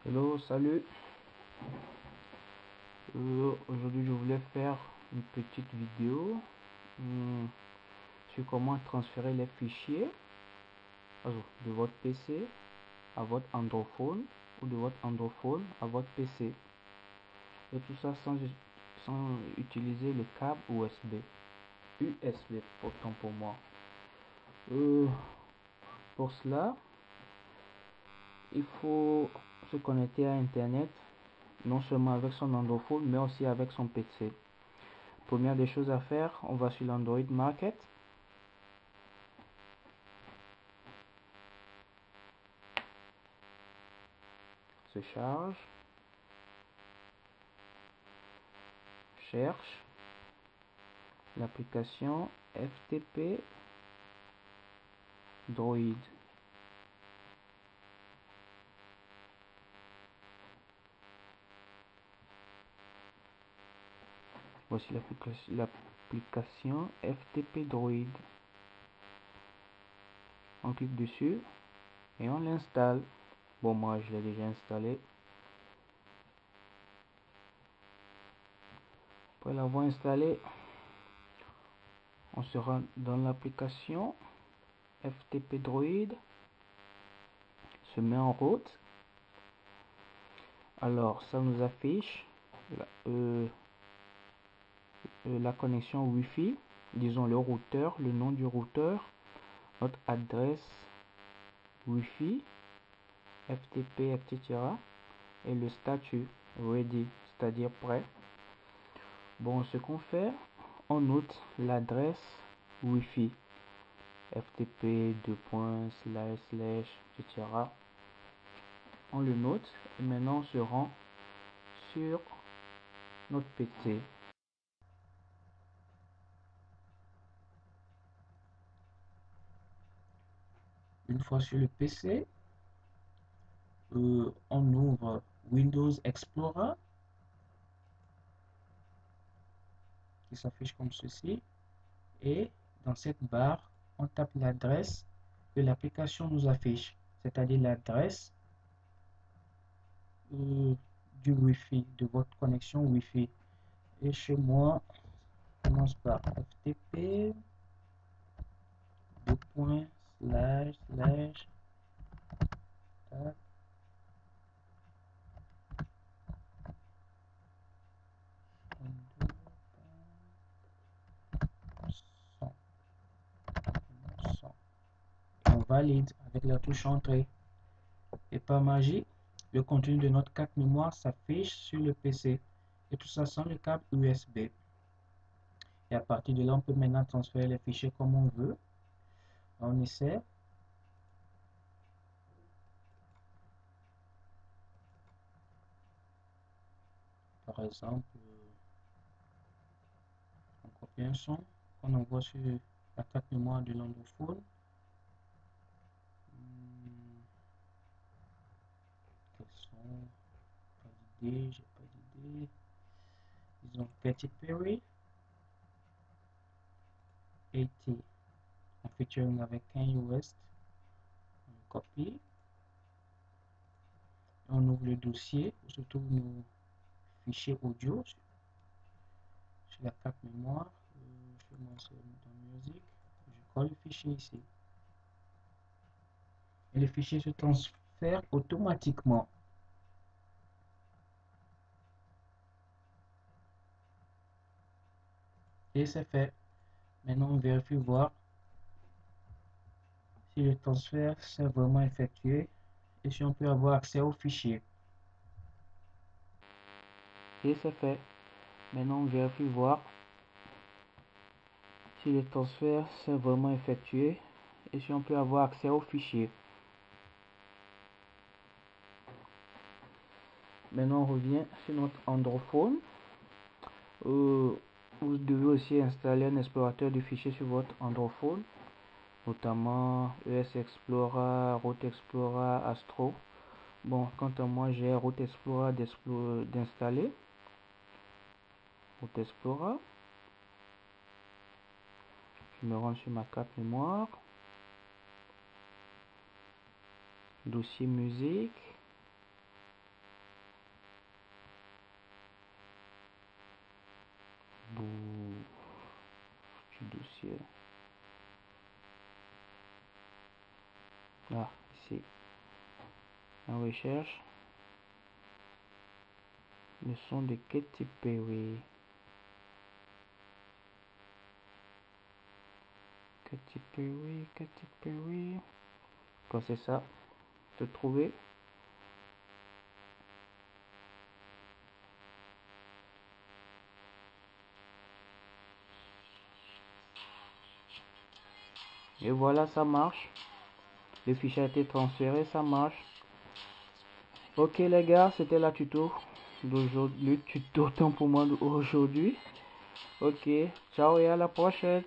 Hello, salut. Aujourd'hui, je voulais faire une petite vidéo sur comment transférer les fichiers de votre PC à votre Androphone ou de votre Androphone à votre PC. Et tout ça sans utiliser le câble USB. USB, pourtant pour moi. Pour cela, il faut se connecter à Internet, non seulement avec son Androphone, mais aussi avec son PC. Première des choses à faire, on va sur l'Android Market. Se charge. Cherche l'application FTP Droid. Voici l'application FTP Droid. On clique dessus et on l'installe. Bon, moi je l'ai déjà installé. Après l'avoir installé, on se rend dans l'application FTP Droid, se met en route. Alors ça nous affiche la connexion Wi-Fi, disons le routeur, le nom du routeur, notre adresse Wi-Fi, FTP, etc. et le statut ready, c'est-à-dire prêt. Bon, ce qu'on fait, on note l'adresse Wi-Fi FTP etc. On le note et maintenant on se rend sur notre PC. Une fois sur le PC, on ouvre Windows Explorer qui s'affiche comme ceci, et dans cette barre on tape l'adresse que l'application nous affiche, c'est-à-dire l'adresse du Wi-Fi, de votre connexion Wi-Fi. Et chez moi, on commence par FTP // on valide avec la touche entrée. Et par magie, le contenu de notre carte mémoire s'affiche sur le PC. Et tout ça sans le câble USB. Et à partir de là, on peut maintenant transférer les fichiers comme on veut. On essaie. Par exemple, on copie un son qu'on envoie sur la carte mémoire de l'Androphone. Quels sont? Pas d'idée, j'ai pas d'idée. Disons Katy Perry 80 en featuring avec Kanye West. On copie. On ouvre le dossier où se trouvent nos fichiers audio sur la carte mémoire. Je vais lancer dans musique. Je colle le fichier ici. Et le fichier se transfère automatiquement. Et c'est fait. Maintenant, on vérifie voir si le transfert s'est vraiment effectué et si on peut avoir accès au fichier. Et c'est fait. Maintenant, on vérifie voir si le transfert s'est vraiment effectué et si on peut avoir accès au fichier. Maintenant, on revient sur notre Androphone. Vous devez aussi installer un explorateur de fichiers sur votre Androphone, notamment ES Explorer, Route Explorer, Astro. Bon, quant à moi, j'ai Route Explorer d'installer. Route Explorer. Je me rends sur ma carte mémoire. Dossier musique. en recherche. Le son de Katy Perry. Katy Perry, Katy Perry. Quand c'est ça, te trouver. Et voilà, ça marche. Le fichier a été transféré, ça marche. Ok les gars, c'était la tuto d'aujourd'hui, le tuto temps pour moi d'aujourd'hui. Ok, ciao et à la prochaine.